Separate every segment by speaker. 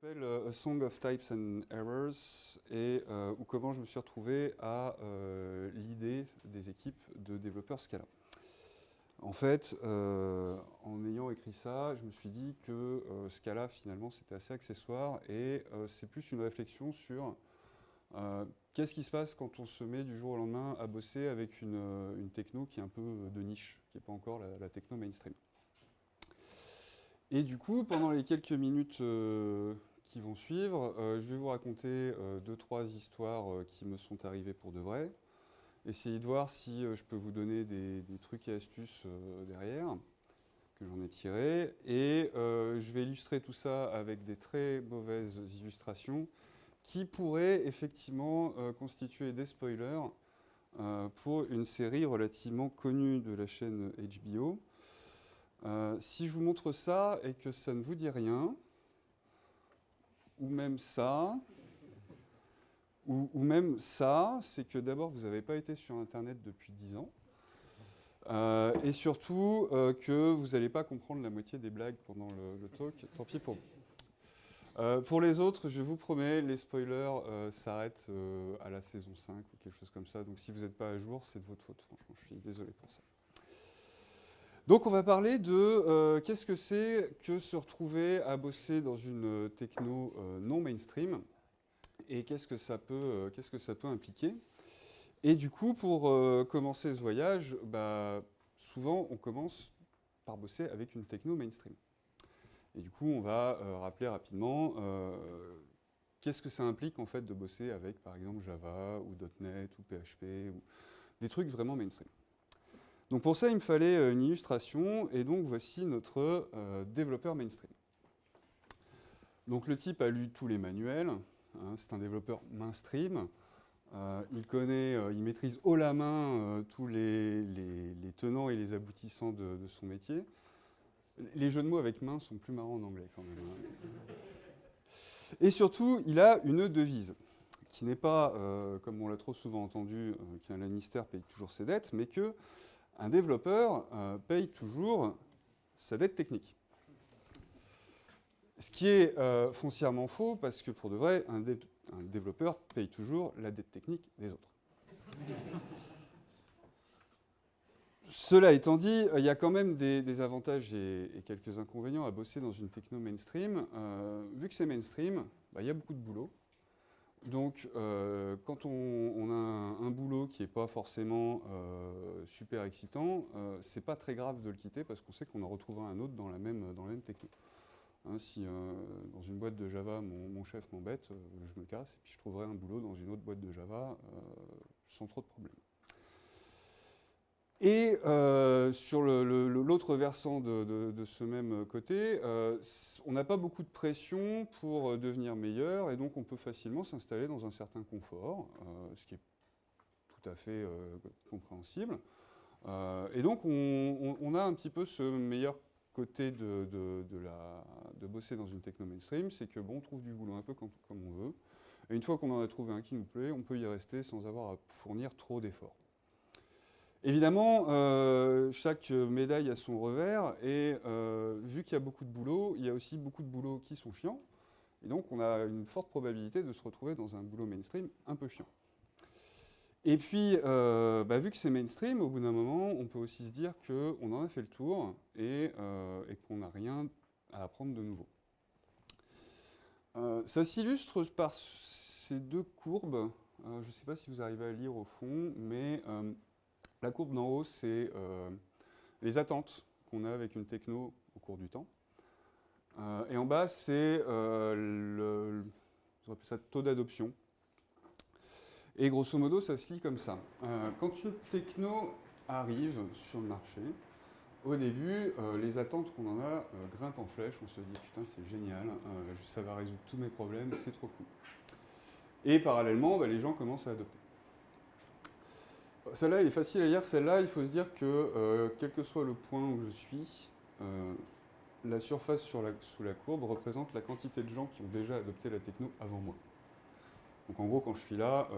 Speaker 1: s'appelle A Song of Types and Errors et ou comment je me suis retrouvé à l'idée des équipes de développeurs Scala. En fait, en ayant écrit ça, je me suis dit que Scala, finalement, c'était assez accessoire et c'est plus une réflexion sur qu'est-ce qui se passe quand on se met du jour au lendemain à bosser avec une techno qui est un peu de niche, qui n'est pas encore la techno mainstream. Et du coup, pendant les quelques minutes qui vont suivre, je vais vous raconter deux, trois histoires qui me sont arrivées pour de vrai. Essayez de voir si je peux vous donner des trucs et astuces derrière, que j'en ai tiré. Et je vais illustrer tout ça avec des très mauvaises illustrations qui pourraient effectivement constituer des spoilers pour une série relativement connue de la chaîne HBO. Si je vous montre ça et que ça ne vous dit rien, ou même ça, ou même ça, c'est que d'abord vous n'avez pas été sur Internet depuis 10 ans, et surtout que vous n'allez pas comprendre la moitié des blagues pendant le talk, tant pis pour vous. Pour les autres, je vous promets, les spoilers s'arrêtent à la saison 5 ou quelque chose comme ça, donc si vous n'êtes pas à jour, c'est de votre faute, franchement, je suis désolé pour ça. Donc on va parler de qu'est-ce que c'est que se retrouver à bosser dans une techno non mainstream et qu'est-ce que ça peut impliquer. Et du coup, pour commencer ce voyage, souvent on commence par bosser avec une techno mainstream. Et du coup, on va rappeler rapidement qu'est-ce que ça implique en fait de bosser avec par exemple Java ou .NET ou PHP ou des trucs vraiment mainstream. Donc pour ça, il me fallait une illustration, et donc voici notre développeur mainstream. Donc le type a lu tous les manuels, hein, c'est un développeur mainstream, il maîtrise haut la main tous les tenants et les aboutissants de son métier. Les jeux de mots avec main sont plus marrants en anglais quand même. Et surtout, il a une devise, qui n'est pas, comme on l'a trop souvent entendu, qu'un Lannister paye toujours ses dettes, mais que un développeur paye toujours sa dette technique. Ce qui est foncièrement faux, parce que pour de vrai, un développeur paye toujours la dette technique des autres. Cela étant dit, il y a quand même des avantages et quelques inconvénients à bosser dans une techno mainstream. Vu que c'est mainstream, il y a beaucoup de boulot. Donc, quand on a un boulot qui n'est pas forcément super excitant, c'est pas très grave de le quitter parce qu'on sait qu'on en retrouvera un autre dans la même techno. Hein, si dans une boîte de Java, mon chef m'embête, je me casse et puis je trouverai un boulot dans une autre boîte de Java sans trop de problèmes. Et sur l'autre versant de ce même côté, on n'a pas beaucoup de pression pour devenir meilleur, et donc on peut facilement s'installer dans un certain confort, ce qui est tout à fait compréhensible. Et donc on a un petit peu ce meilleur côté de bosser dans une techno mainstream, c'est que bon, on trouve du boulot un peu comme on veut, et une fois qu'on en a trouvé un qui nous plaît, on peut y rester sans avoir à fournir trop d'efforts. Évidemment, chaque médaille a son revers, et vu qu'il y a beaucoup de boulot, il y a aussi beaucoup de boulots qui sont chiants, et donc on a une forte probabilité de se retrouver dans un boulot mainstream un peu chiant. Et puis, vu que c'est mainstream, au bout d'un moment, on peut aussi se dire qu'on en a fait le tour et qu'on n'a rien à apprendre de nouveau. Ça s'illustre par ces deux courbes. Je ne sais pas si vous arrivez à lire au fond, mais la courbe d'en haut, c'est les attentes qu'on a avec une techno au cours du temps. Et en bas, c'est on appelle ça taux d'adoption. Et grosso modo, ça se lit comme ça. Quand une techno arrive sur le marché, au début, les attentes qu'on en a grimpent en flèche. On se dit, putain, c'est génial, ça va résoudre tous mes problèmes, c'est trop cool. Et parallèlement, les gens commencent à adopter. Celle-là, elle est facile à lire. Celle-là, il faut se dire que, quel que soit le point où je suis, la surface sous la courbe représente la quantité de gens qui ont déjà adopté la techno avant moi. Donc en gros, quand je suis là,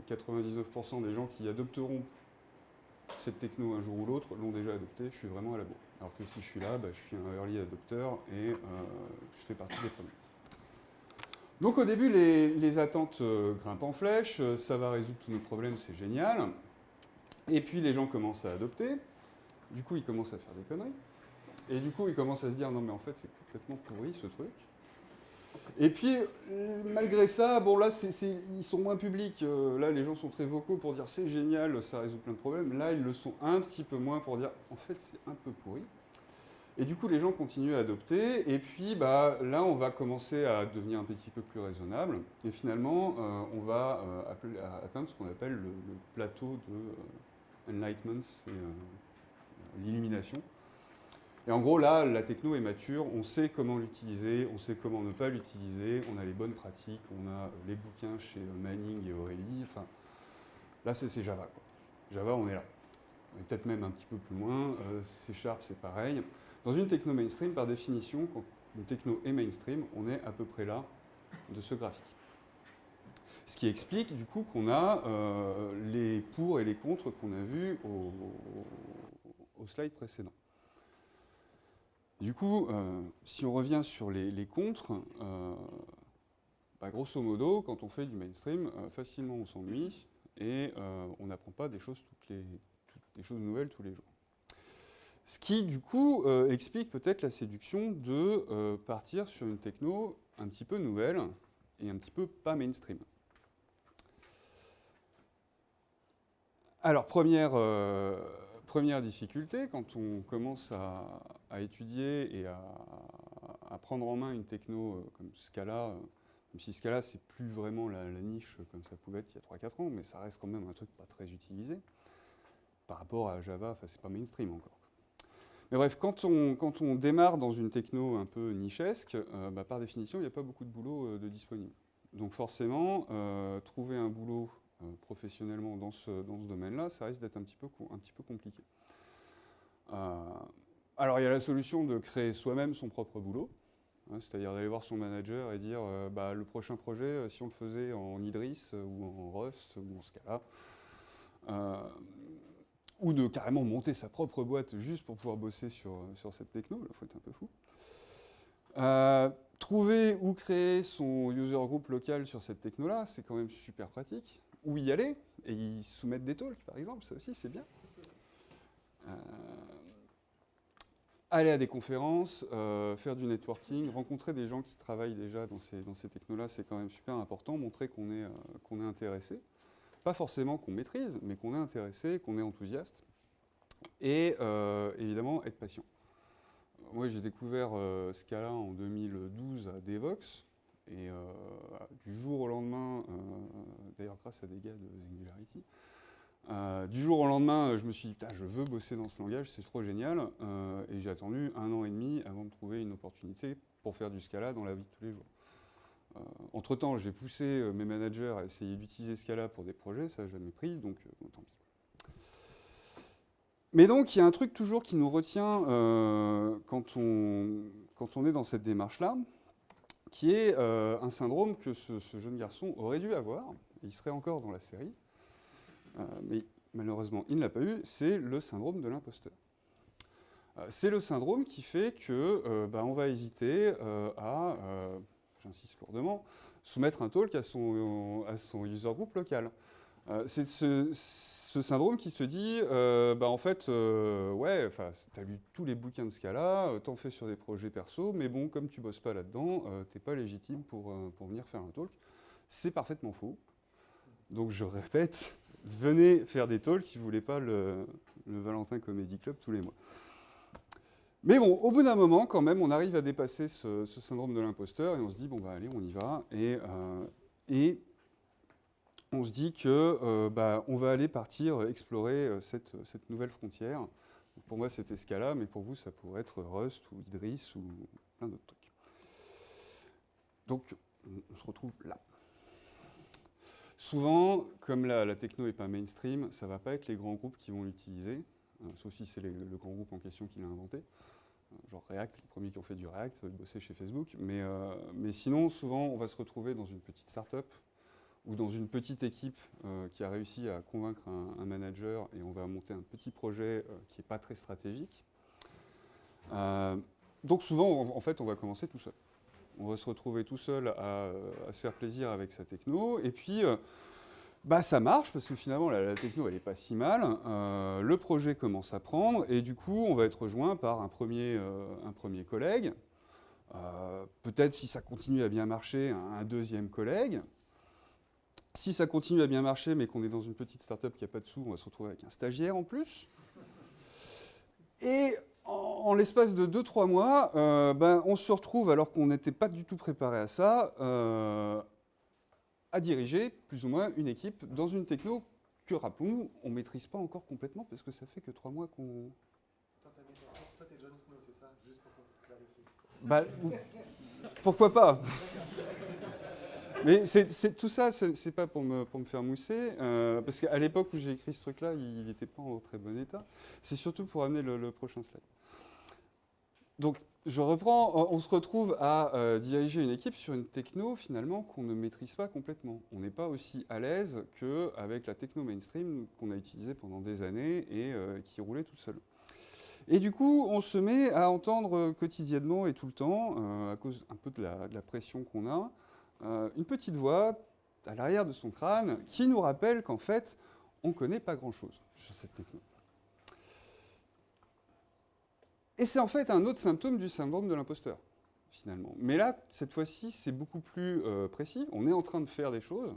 Speaker 1: 99% des gens qui adopteront cette techno un jour ou l'autre l'ont déjà adopté, je suis vraiment à la bourre. Alors que si je suis là, je suis un early adopter et je fais partie des premiers. Donc au début, les attentes grimpent en flèche, ça va résoudre tous nos problèmes, c'est génial. Et puis les gens commencent à adopter, du coup ils commencent à faire des conneries. Et du coup ils commencent à se dire non mais en fait c'est complètement pourri ce truc. Et puis malgré ça, bon là ils sont moins publics, là les gens sont très vocaux pour dire c'est génial, ça résout plein de problèmes. Là ils le sont un petit peu moins pour dire en fait c'est un peu pourri. Et du coup, les gens continuent à adopter. Et puis, bah, là, on va commencer à devenir un petit peu plus raisonnable. Et finalement, on va atteindre ce qu'on appelle le plateau de Enlightenment, c'est l'illumination. Et en gros, là, la techno est mature. On sait comment l'utiliser, on sait comment ne pas l'utiliser. On a les bonnes pratiques, on a les bouquins chez Manning et Aurélie. Enfin, là, c'est Java, quoi. Java, on est là. On est peut-être même un petit peu plus loin. C#, c'est pareil. Dans une techno mainstream, par définition, quand une techno est mainstream, on est à peu près là de ce graphique. Ce qui explique du coup qu'on a les pour et les contre qu'on a vus au slide précédent. Du coup, si on revient sur les contres, bah, grosso modo, quand on fait du mainstream, facilement on s'ennuie et on n'apprend pas des choses des choses nouvelles tous les jours. Ce qui, du coup, explique peut-être la séduction de partir sur une techno un petit peu nouvelle et un petit peu pas mainstream. Alors, première difficulté, quand on commence à étudier et à prendre en main une techno comme Scala, même si Scala, c'est plus vraiment la niche comme ça pouvait être il y a 3-4 ans, mais ça reste quand même un truc pas très utilisé. Par rapport à Java, enfin, c'est pas mainstream encore. Mais bref, quand on démarre dans une techno un peu nichesque, bah, par définition, il n'y a pas beaucoup de boulot de disponible. Donc forcément, trouver un boulot professionnellement dans ce domaine-là, ça risque d'être un petit peu compliqué. Alors il y a la solution de créer soi-même son propre boulot, hein, c'est-à-dire d'aller voir son manager et dire bah, le prochain projet, si on le faisait en Idris ou en Rust ou en Scala, ou de carrément monter sa propre boîte juste pour pouvoir bosser sur cette techno, il faut être un peu fou. Trouver ou créer son user group local sur cette techno-là, c'est quand même super pratique. Ou y aller et y soumettre des talks, par exemple, ça aussi, c'est bien. Aller à des conférences, faire du networking, rencontrer des gens qui travaillent déjà dans ces technos-là, c'est quand même super important, montrer qu'on est intéressé. Pas forcément qu'on maîtrise, mais qu'on est intéressé, qu'on est enthousiaste. Et évidemment, être patient. Moi, j'ai découvert Scala en 2012 à Devox. Et du jour au lendemain, d'ailleurs grâce à des gars de Singularity, du jour au lendemain, je me suis dit, putain, je veux bosser dans ce langage, c'est trop génial. Et j'ai attendu 1 an et demi avant de trouver une opportunité pour faire du Scala dans la vie de tous les jours. Entre-temps, j'ai poussé mes managers à essayer d'utiliser Scala pour des projets, ça n'a jamais pris, donc tant pis. Mais donc, il y a un truc toujours qui nous retient quand on est dans cette démarche-là, qui est un syndrome que ce jeune garçon aurait dû avoir, il serait encore dans la série, mais malheureusement, il ne l'a pas eu, c'est le syndrome de l'imposteur. C'est le syndrome qui fait que on va hésiter à, j'insiste lourdement, soumettre un talk à son user group local. C'est ce syndrome qui se dit, en fait, ouais, tu as lu tous les bouquins de Scala, t'en fais sur des projets perso, mais bon, comme tu bosses pas là-dedans, t'es pas légitime pour venir faire un talk. C'est parfaitement faux. Donc je répète, venez faire des talks si vous voulez pas le Valentin Comedy Club tous les mois. Mais bon, au bout d'un moment, quand même, on arrive à dépasser ce syndrome de l'imposteur et on se dit, bon, bah allez, on y va. Et on se dit que on va aller partir explorer cette nouvelle frontière. Pour moi, c'était Scala, mais pour vous, ça pourrait être Rust ou Idris ou plein d'autres trucs. Donc, on se retrouve là. Souvent, comme la techno n'est pas mainstream, ça ne va pas être les grands groupes qui vont l'utiliser, sauf si c'est le grand groupe en question qui l'a inventé. Genre React, les premiers qui ont fait du React, bosser chez Facebook. Mais sinon, souvent, on va se retrouver dans une petite start-up ou dans une petite équipe qui a réussi à convaincre un manager et on va monter un petit projet qui n'est pas très stratégique. Donc souvent, en fait, on va commencer tout seul. On va se retrouver tout seul à se faire plaisir avec sa techno. Et puis, ça marche, parce que finalement, la techno, elle n'est pas si mal. Le projet commence à prendre, et du coup, on va être rejoint par un premier collègue. Peut-être, si ça continue à bien marcher, un deuxième collègue. Si ça continue à bien marcher, mais qu'on est dans une petite start-up qui n'a pas de sous, on va se retrouver avec un stagiaire en plus. Et en l'espace de 2-3 mois, on se retrouve, alors qu'on n'était pas du tout préparé à ça, à diriger plus ou moins une équipe dans une techno que, rappelons, on ne maîtrise pas encore complètement, parce que ça fait que 3 mois qu'on...
Speaker 2: Toi, t'es Jon Snow, c'est ça? Juste pour clarifier.
Speaker 1: Pourquoi pas? Mais tout ça, c'est pas pour me faire mousser, parce qu'à l'époque où j'ai écrit ce truc-là, il n'était pas en très bon état. C'est surtout pour amener le prochain slide. Donc, je reprends, on se retrouve à diriger une équipe sur une techno, finalement, qu'on ne maîtrise pas complètement. On n'est pas aussi à l'aise qu'avec la techno mainstream qu'on a utilisée pendant des années et qui roulait toute seule. Et du coup, on se met à entendre quotidiennement et tout le temps, à cause un peu de la pression qu'on a, une petite voix à l'arrière de son crâne qui nous rappelle qu'en fait, on ne connaît pas grand-chose sur cette techno. Et c'est en fait un autre symptôme du syndrome de l'imposteur, finalement. Mais là, cette fois-ci, c'est beaucoup plus précis. On est en train de faire des choses,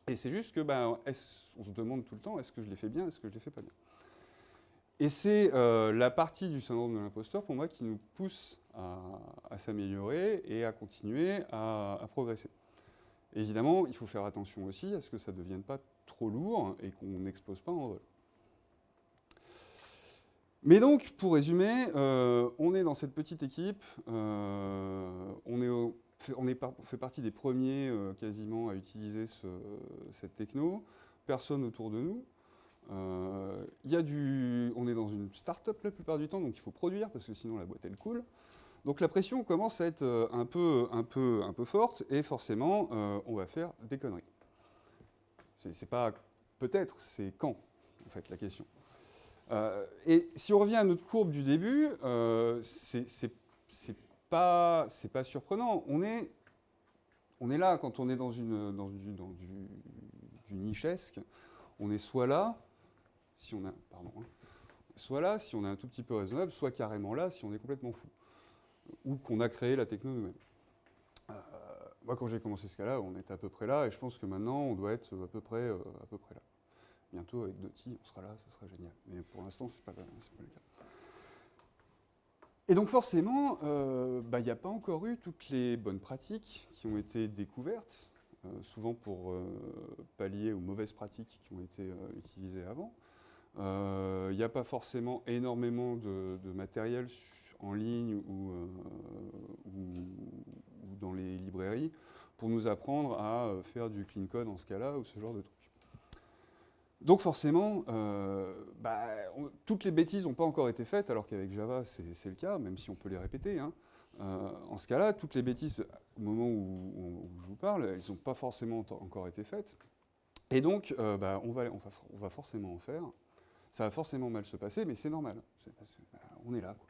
Speaker 1: et c'est juste que on se demande tout le temps, est-ce que je les fais bien, est-ce que je les fais pas bien? Et c'est la partie du syndrome de l'imposteur, pour moi, qui nous pousse à s'améliorer et à continuer à progresser. Évidemment, il faut faire attention aussi à ce que ça ne devienne pas trop lourd et qu'on n'explose pas en vol. Mais donc, pour résumer, on est dans cette petite équipe, on fait partie des premiers quasiment à utiliser cette techno, personne autour de nous. On est dans une start-up la plupart du temps, donc il faut produire parce que sinon la boîte elle coule. Donc la pression commence à être un peu forte et forcément on va faire des conneries. C'est pas peut-être, c'est quand en fait la question. Et si on revient à notre courbe du début, c'est pas surprenant. On est là quand on est dans du nichesque. On est soit là, si on est un tout petit peu raisonnable, soit carrément là si on est complètement fou, ou qu'on a créé la techno nous-mêmes. Moi, quand j'ai commencé ce cas-là, on était à peu près là, et je pense que maintenant, on doit être à peu près là. Bientôt, avec Doty, on sera là, ça sera génial. Mais pour l'instant, c'est pas le cas. Et donc forcément, il n'y a pas encore eu toutes les bonnes pratiques qui ont été découvertes, souvent pour pallier aux mauvaises pratiques qui ont été utilisées avant. Il n'y a pas forcément énormément de matériel en ligne ou dans les librairies pour nous apprendre à faire du clean code en ce cas-là ou ce genre de trucs. Donc forcément, toutes les bêtises n'ont pas encore été faites, alors qu'avec Java, c'est le cas, même si on peut les répéter. Hein. En ce cas-là, toutes les bêtises, au moment où je vous parle, elles n'ont pas forcément encore été faites. Et donc, on va forcément en faire. Ça va forcément mal se passer, mais c'est normal. On est là, quoi.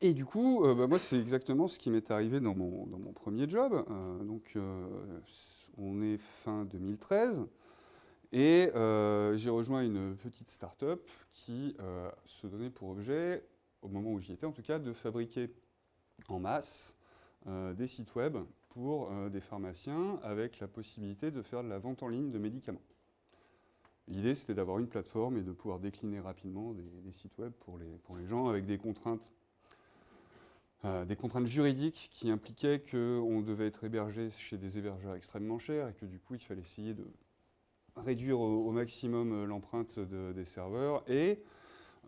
Speaker 1: Et du coup, moi, c'est exactement ce qui m'est arrivé dans mon premier job. On est fin 2013. Et j'ai rejoint une petite start-up qui se donnait pour objet, au moment où j'y étais en tout cas, de fabriquer en masse des sites web pour des pharmaciens avec la possibilité de faire de la vente en ligne de médicaments. L'idée, c'était d'avoir une plateforme et de pouvoir décliner rapidement des sites web pour les gens avec des contraintes juridiques qui impliquaient qu'on devait être hébergé chez des hébergeurs extrêmement chers et que du coup, il fallait essayer de réduire au maximum l'empreinte des serveurs. Et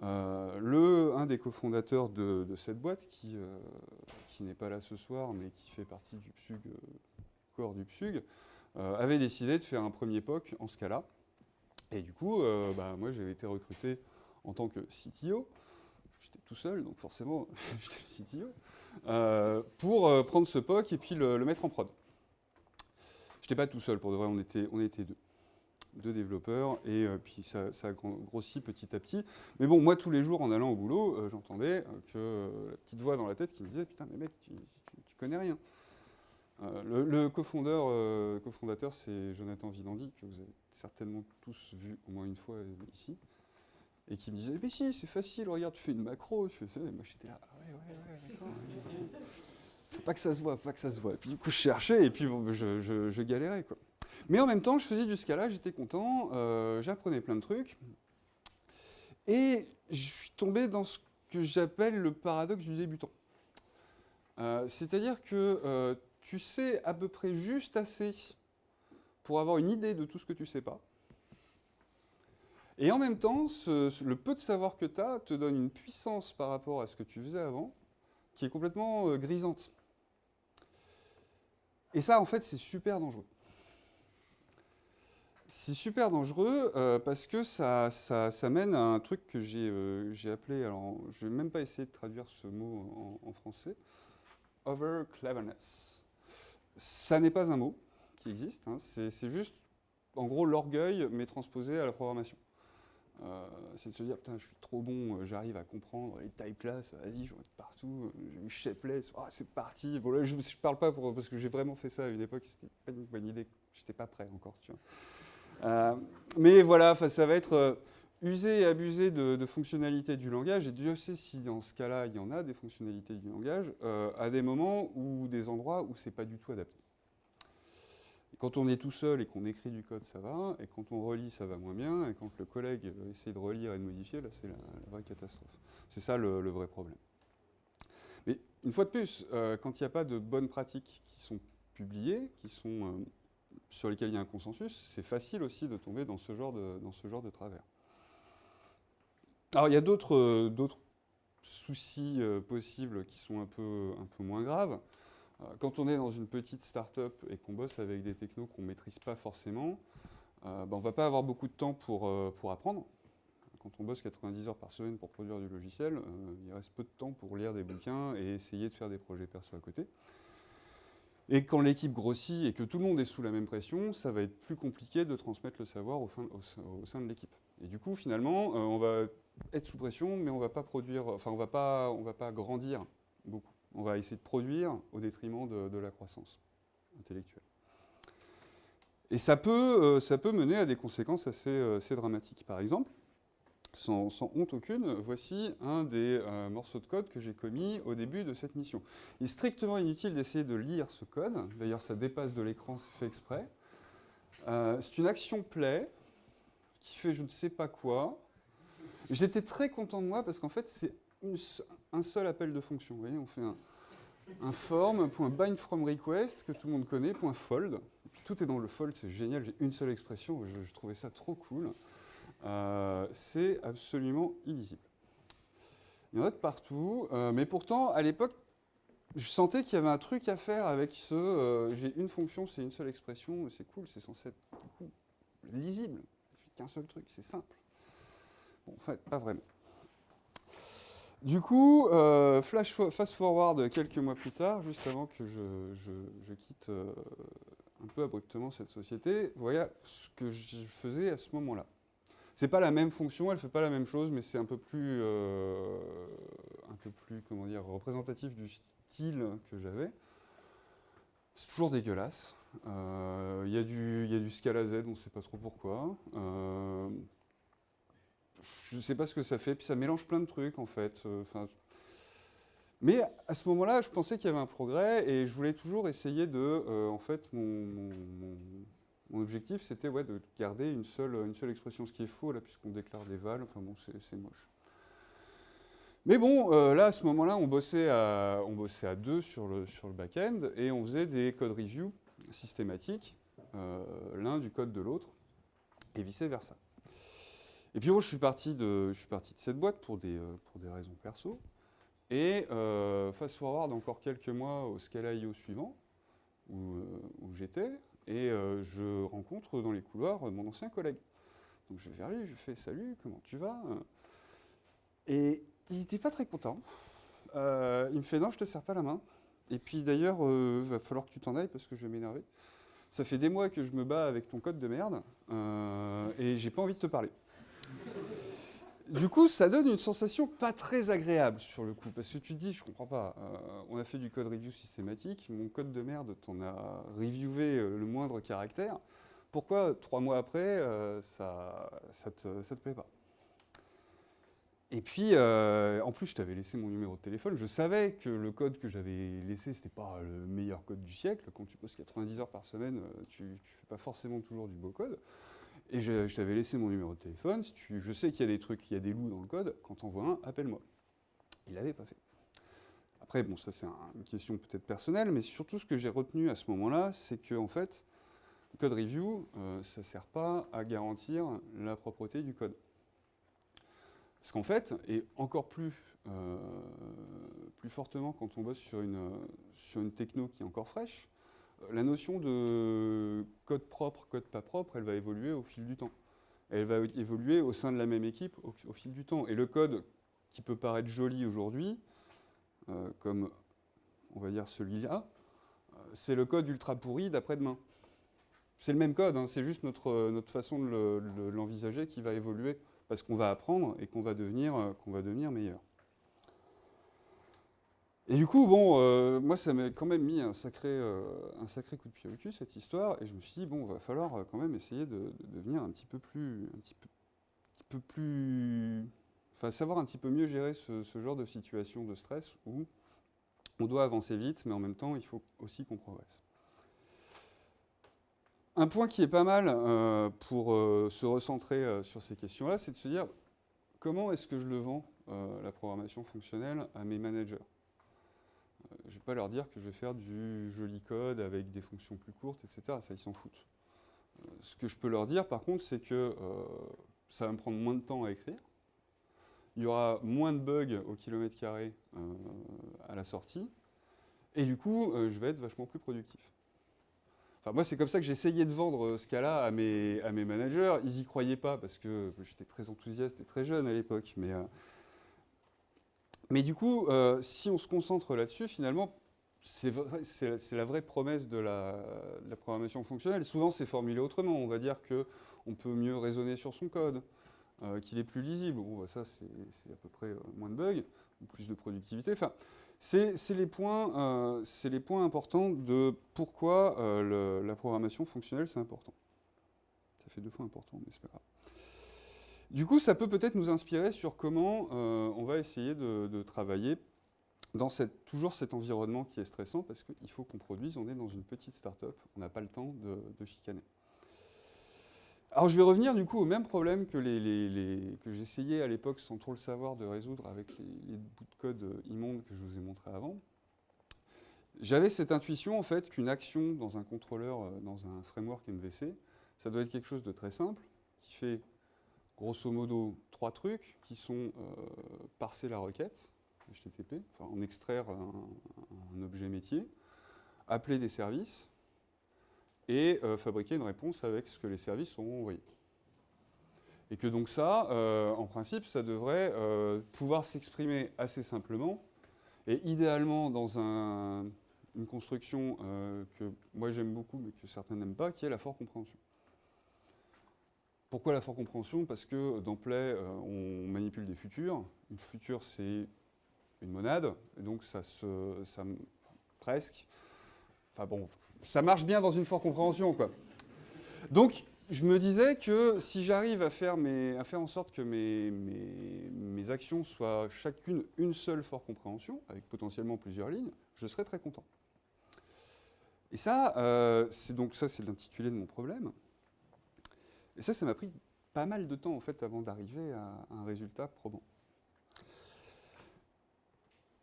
Speaker 1: un des cofondateurs de cette boîte, qui n'est pas là ce soir, mais qui fait partie du PSUG, corps du PSUG, avait décidé de faire un premier POC en ce cas-là. Et du coup, moi, j'avais été recruté en tant que CTO. J'étais tout seul, donc forcément, j'étais le CTO, pour prendre ce POC et puis le mettre en prod. Je n'étais pas tout seul, pour de vrai, on était deux. de développeurs, et puis ça a grossi petit à petit. Mais bon, moi, tous les jours, en allant au boulot, j'entendais que la petite voix dans la tête qui me disait « Putain, mais mec, tu connais rien ». Le cofondateur, c'est Jonathan Vidandy, que vous avez certainement tous vu au moins une fois ici, et qui me disait « Mais si, c'est facile, regarde, tu fais une macro, tu fais ça ». Et moi, j'étais là « Ouais, d'accord. Faut pas que ça se voit, faut pas que ça se voit ». Et puis du coup, je cherchais, et puis bon, je galérais, quoi. Mais en même temps, je faisais du Scala, j'étais content, j'apprenais plein de trucs, et je suis tombé dans ce que j'appelle le paradoxe du débutant. C'est-à-dire que tu sais à peu près juste assez pour avoir une idée de tout ce que tu sais pas. Et en même temps, le peu de savoir que tu as te donne une puissance par rapport à ce que tu faisais avant, qui est complètement grisante. Et ça, en fait, c'est super dangereux. C'est super dangereux parce que ça mène à un truc que j'ai appelé, alors je ne vais même pas essayer de traduire ce mot en français, over cleverness. Ça n'est pas un mot qui existe, hein, c'est juste, en gros, l'orgueil, mais transposé à la programmation. C'est de se dire, putain, je suis trop bon, j'arrive à comprendre les type classes, vas-y, j'en mets partout, j'ai eu shapeless, oh, c'est parti. Bon, là, je parle pas parce que j'ai vraiment fait ça à une époque, c'était pas une bonne idée, j'étais pas prêt encore, tu vois. Mais voilà, ça va être user et abuser de fonctionnalités du langage, et Dieu sait si dans ce cas-là, il y en a des fonctionnalités du langage, à des moments ou des endroits où c'est pas du tout adapté. Quand on est tout seul et qu'on écrit du code, ça va, et quand on relit, ça va moins bien, et quand le collègue essaie de relire et de modifier, là, c'est la vraie catastrophe. C'est ça le vrai problème. Mais une fois de plus, quand il n'y a pas de bonnes pratiques qui sont publiées, sur lesquelles il y a un consensus, c'est facile aussi de tomber dans ce genre de travers. Alors, il y a d'autres soucis possibles qui sont un peu moins graves. Quand on est dans une petite start-up et qu'on bosse avec des technos qu'on ne maîtrise pas forcément, on ne va pas avoir beaucoup de temps pour apprendre. Quand on bosse 90 heures par semaine pour produire du logiciel, il reste peu de temps pour lire des bouquins et essayer de faire des projets perso à côté. Et quand l'équipe grossit et que tout le monde est sous la même pression, ça va être plus compliqué de transmettre le savoir au sein de l'équipe. Et du coup, finalement, on va être sous pression, mais on va pas produire, enfin, on va pas grandir beaucoup. On va essayer de produire au détriment de la croissance intellectuelle. Et ça peut mener à des conséquences assez dramatiques. Par exemple, sans honte aucune, voici un des morceaux de code que j'ai commis au début de cette mission. Il est strictement inutile d'essayer de lire ce code. D'ailleurs, ça dépasse de l'écran, c'est fait exprès. C'est une action play qui fait je ne sais pas quoi. J'étais très content de moi parce qu'en fait, c'est un seul appel de fonction. Vous voyez, on fait un form, .bind from request, que tout le monde connaît, .fold. Tout est dans le fold, c'est génial, j'ai une seule expression, je trouvais ça trop cool. C'est absolument illisible. Il y en a de partout, mais pourtant, à l'époque, je sentais qu'il y avait un truc à faire avec j'ai une fonction, c'est une seule expression, c'est cool, c'est censé être cool, lisible. J'ai qu'un seul truc, c'est simple. Bon, en fait, pas vraiment. Du coup, fast forward quelques mois plus tard, juste avant que je quitte un peu abruptement cette société, voilà ce que je faisais à ce moment-là. C'est pas la même fonction, elle fait pas la même chose, mais c'est un peu plus comment dire, représentatif du style que j'avais. C'est toujours dégueulasse. Il y a du Scala Z, on ne sait pas trop pourquoi. Je ne sais pas ce que ça fait, puis ça mélange plein de trucs en fait. Mais à ce moment-là, je pensais qu'il y avait un progrès et je voulais toujours essayer de. En fait, mon objectif, c'était de garder une seule expression, ce qui est faux là, puisqu'on déclare des vals. Enfin bon, c'est moche. Mais bon, là, à ce moment-là, on bossait à deux sur le back-end et on faisait des code reviews systématiques, l'un du code de l'autre, et vice-versa. Et puis moi, je suis parti de cette boîte pour des raisons perso. Et fast forward encore quelques mois au Scala.io suivant, où j'étais, et je rencontre dans les couloirs mon ancien collègue. Donc je vais vers lui, je lui fais « Salut, comment tu vas ?» Et il n'était pas très content. Il me fait « Non, je ne te serre pas la main. Et puis d'ailleurs, il va falloir que tu t'en ailles parce que je vais m'énerver. » ça fait des mois que je me bats avec ton code de merde, et j'ai pas envie de te parler. Du coup, ça donne une sensation pas très agréable sur le coup, parce que tu te dis, je comprends pas, on a fait du code review systématique, mon code de merde, t'en as reviewé le moindre caractère, pourquoi 3 mois après, ça te plaît pas? Et puis, en plus, je t'avais laissé mon numéro de téléphone, je savais que le code que j'avais laissé, c'était pas le meilleur code du siècle, quand tu poses 90 heures par semaine, tu fais pas forcément toujours du beau code. Et je t'avais laissé mon numéro de téléphone. Si je sais qu'il y a des trucs, il y a des loups dans le code. Quand t'en vois un, appelle-moi. Il l'avait pas fait. Après, bon, ça c'est une question peut-être personnelle, mais surtout ce que j'ai retenu à ce moment-là, c'est que en fait, le code review, ça sert pas à garantir la propreté du code. Parce qu'en fait, et encore plus fortement quand on bosse sur une techno qui est encore fraîche, la notion de code propre, code pas propre, elle va évoluer au fil du temps. Elle va évoluer au sein de la même équipe au fil du temps. Et le code qui peut paraître joli aujourd'hui, comme on va dire celui-là, c'est le code ultra pourri d'après-demain. C'est le même code, hein, c'est juste notre façon de l'envisager qui va évoluer parce qu'on va apprendre et qu'on va devenir meilleur. Et du coup, bon, moi, ça m'a quand même mis un sacré coup de pied au cul, cette histoire, et je me suis dit, bon, va falloir quand même essayer de devenir un petit peu plus, enfin, savoir un petit peu mieux gérer ce genre de situation de stress où on doit avancer vite, mais en même temps, il faut aussi qu'on progresse. Un point qui est pas mal pour se recentrer sur ces questions-là, c'est de se dire, comment est-ce que je le vends, la programmation fonctionnelle, à mes managers ? Je ne vais pas leur dire que je vais faire du joli code avec des fonctions plus courtes, etc. Ça, ils s'en foutent. Ce que je peux leur dire, par contre, c'est que ça va me prendre moins de temps à écrire. Il y aura moins de bugs au kilomètre carré à la sortie. Et du coup, je vais être vachement plus productif. Enfin, moi, c'est comme ça que j'essayais de vendre ce cas-là à mes managers. Ils n'y croyaient pas parce que j'étais très enthousiaste et très jeune à l'époque. Mais du coup, si on se concentre là-dessus, finalement, c'est la vraie promesse de la programmation fonctionnelle. Souvent, c'est formulé autrement. On va dire qu'on peut mieux raisonner sur son code, qu'il est plus lisible. Bon, ça, c'est à peu près moins de bugs, ou plus de productivité. Enfin, c'est les points importants de pourquoi la programmation fonctionnelle, c'est important. Ça fait 2 fois important, mais c'est pas grave. Du coup, ça peut peut-être nous inspirer sur comment on va essayer de travailler dans toujours cet environnement qui est stressant, parce qu'il faut qu'on produise, on est dans une petite start-up, on n'a pas le temps de chicaner. Alors je vais revenir du coup au même problème que j'essayais à l'époque sans trop le savoir de résoudre avec les bouts de code immondes que je vous ai montrés avant. J'avais cette intuition en fait qu'une action dans un contrôleur, dans un framework MVC, ça doit être quelque chose de très simple, qui fait grosso modo 3 trucs, qui sont parser la requête, HTTP, enfin en extraire un objet métier, appeler des services, et fabriquer une réponse avec ce que les services auront envoyé. Et que donc ça, en principe, ça devrait pouvoir s'exprimer assez simplement, et idéalement dans une construction que moi j'aime beaucoup, mais que certains n'aiment pas, qui est la fort compréhension. Pourquoi la fort compréhension ? Parce que dans Play, on manipule des futurs. Une future, c'est une monade, et donc presque. Enfin bon, ça marche bien dans une fort compréhension, quoi. Donc, je me disais que si j'arrive à faire en sorte que mes actions soient chacune une seule fort compréhension, avec potentiellement plusieurs lignes, je serais très content. Et ça, c'est l'intitulé de mon problème. Et ça m'a pris pas mal de temps, en fait, avant d'arriver à un résultat probant.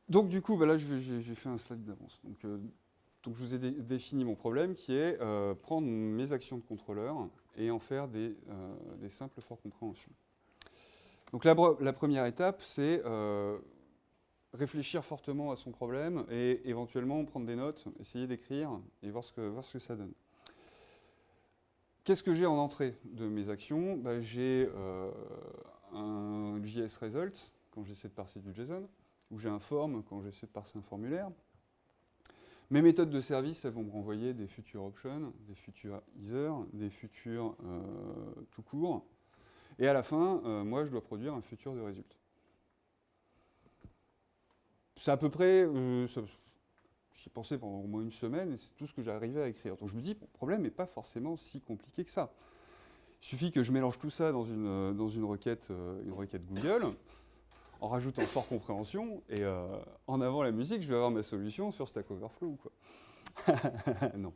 Speaker 1: Donc, du coup, là, j'ai fait un slide d'avance. Donc, je vous ai défini mon problème, qui est prendre mes actions de contrôleur et en faire des simples forts compréhensions. Donc, la première étape, c'est réfléchir fortement à son problème et éventuellement prendre des notes, essayer d'écrire et voir ce que ça donne. Qu'est-ce que j'ai en entrée de mes actions ? J'ai un JS result quand j'essaie de parser du JSON, ou j'ai un form quand j'essaie de parser un formulaire. Mes méthodes de service, elles vont me renvoyer des futurs auctions, des futurs Ether, des futurs tout court. Et à la fin, moi, je dois produire un futur de résultat. C'est à peu près... j'y ai pensé pendant au moins une semaine et c'est tout ce que j'arrivais à écrire. Donc je me dis, bon, le problème n'est pas forcément si compliqué que ça. Il suffit que je mélange tout ça dans une requête Google, en rajoutant fort compréhension, et en avant la musique, je vais avoir ma solution sur Stack Overflow, quoi. Non.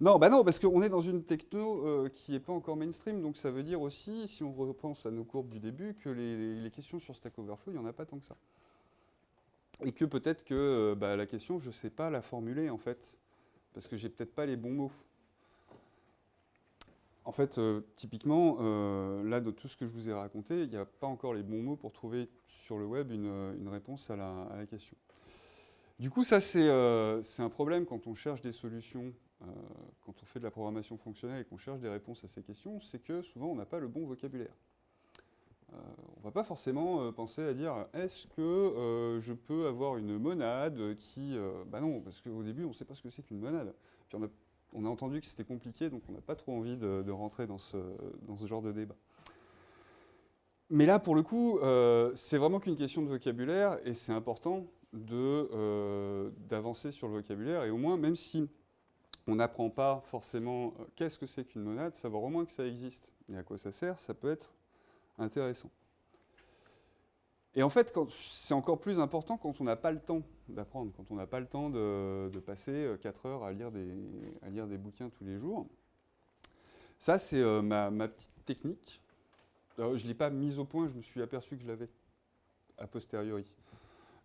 Speaker 1: Non, bah non, parce qu'on est dans une techno qui n'est pas encore mainstream, donc ça veut dire aussi, si on repense à nos courbes du début, que les questions sur Stack Overflow, il n'y en a pas tant que ça. Et que peut-être que la question, je ne sais pas la formuler, en fait, parce que j'ai peut-être pas les bons mots. En fait, typiquement, là, de tout ce que je vous ai raconté, il n'y a pas encore les bons mots pour trouver sur le web une réponse à la question. Du coup, ça, c'est un problème quand on cherche des solutions, quand on fait de la programmation fonctionnelle et qu'on cherche des réponses à ces questions, c'est que souvent, on n'a pas le bon vocabulaire. On ne va pas forcément penser à dire « est-ce que je peux avoir une monade qui… bah non, parce qu'au début, on ne sait pas ce que c'est qu'une monade. Puis on a entendu que c'était compliqué, donc on n'a pas trop envie de rentrer dans ce genre de débat. Mais là, pour le coup, c'est vraiment qu'une question de vocabulaire, et c'est important d'avancer sur le vocabulaire, et au moins, même si on n'apprend pas forcément qu'est-ce que c'est qu'une monade, savoir au moins que ça existe et à quoi ça sert, ça peut être intéressant. Et en fait, c'est encore plus important quand on n'a pas le temps d'apprendre, quand on n'a pas le temps de passer 4 heures à lire des bouquins tous les jours. Ça, c'est ma petite technique. Alors, je ne l'ai pas mise au point, je me suis aperçu que je l'avais a posteriori.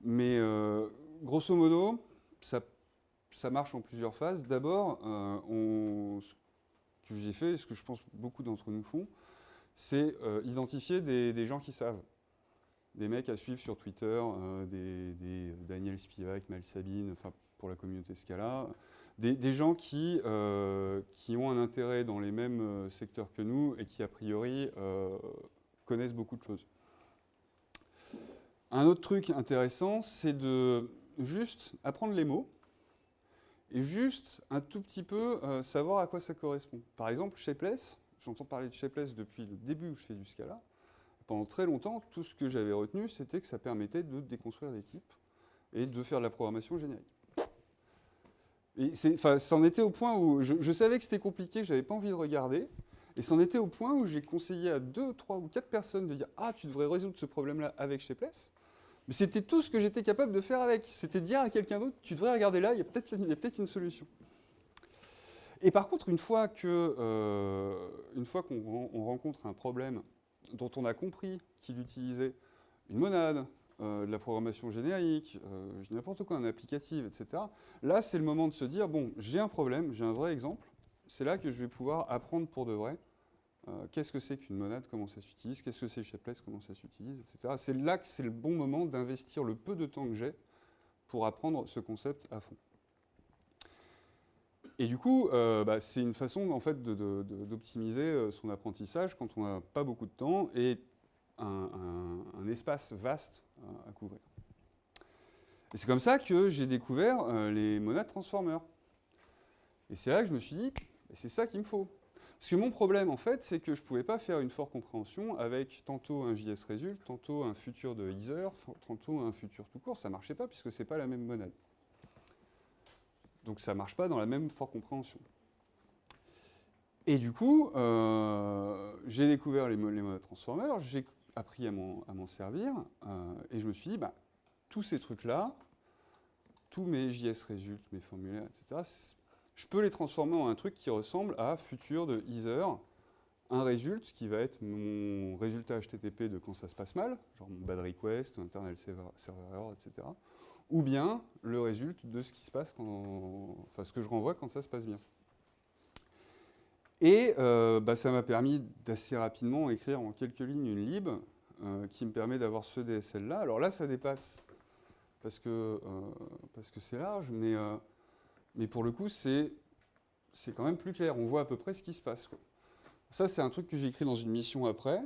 Speaker 1: Mais grosso modo, ça marche en plusieurs phases. D'abord, ce que j'ai fait, et ce que je pense beaucoup d'entre nous font, c'est identifier des gens qui savent. Des mecs à suivre sur Twitter, des Daniel Spivak, Mal Sabine, enfin pour la communauté Scala, des gens qui ont un intérêt dans les mêmes secteurs que nous et qui a priori connaissent beaucoup de choses. Un autre truc intéressant, c'est de juste apprendre les mots et juste un tout petit peu savoir à quoi ça correspond. Par exemple, Shapeless, j'entends parler de Shapeless depuis le début où je fais du Scala. Pendant très longtemps, tout ce que j'avais retenu, c'était que ça permettait de déconstruire des types et de faire de la programmation générique. Et c'en était au point où je savais que c'était compliqué, je n'avais pas envie de regarder, et c'en était au point où j'ai conseillé à 2, 3 ou 4 personnes de dire « Ah, tu devrais résoudre ce problème-là avec Shapeless ». Mais c'était tout ce que j'étais capable de faire avec. C'était dire à quelqu'un d'autre « Tu devrais regarder là, il y a peut-être une solution ». Et par contre, une fois qu'on rencontre un problème dont on a compris qu'il utilisait une monade, de la programmation générique, n'importe quoi, un applicatif, etc. Là, c'est le moment de se dire, bon, j'ai un problème, j'ai un vrai exemple, c'est là que je vais pouvoir apprendre pour de vrai qu'est-ce que c'est qu'une monade, comment ça s'utilise, qu'est-ce que c'est Shapeless, comment ça s'utilise, etc. C'est là que c'est le bon moment d'investir le peu de temps que j'ai pour apprendre ce concept à fond. Et du coup, c'est une façon en fait, d'optimiser son apprentissage quand on n'a pas beaucoup de temps et un espace vaste à couvrir. Et c'est comme ça que j'ai découvert les monades transformers. Et c'est là que je me suis dit, c'est ça qu'il me faut. Parce que mon problème, en fait, c'est que je ne pouvais pas faire une forte compréhension avec tantôt un JSResult, tantôt un futur de Ether, tantôt un futur tout court. Ça ne marchait pas puisque ce n'est pas la même monade. Donc ça ne marche pas dans la même forte compréhension. Et du coup, j'ai découvert les monades transformers, j'ai appris à m'en servir, et je me suis dit, tous ces trucs-là, tous mes JSResult, mes formulaires, etc., je peux les transformer en un truc qui ressemble à futur de Ether, un result qui va être mon résultat HTTP de quand ça se passe mal, genre mon bad request, internal server error, etc., ou bien le résultat de ce qui se passe ce que je renvoie quand ça se passe bien. Et ça m'a permis d'assez rapidement écrire en quelques lignes une lib qui me permet d'avoir ce DSL-là. Alors là, ça dépasse parce que c'est large, mais pour le coup, c'est quand même plus clair. On voit à peu près ce qui se passe, quoi. Ça, c'est un truc que j'ai écrit dans une mission après.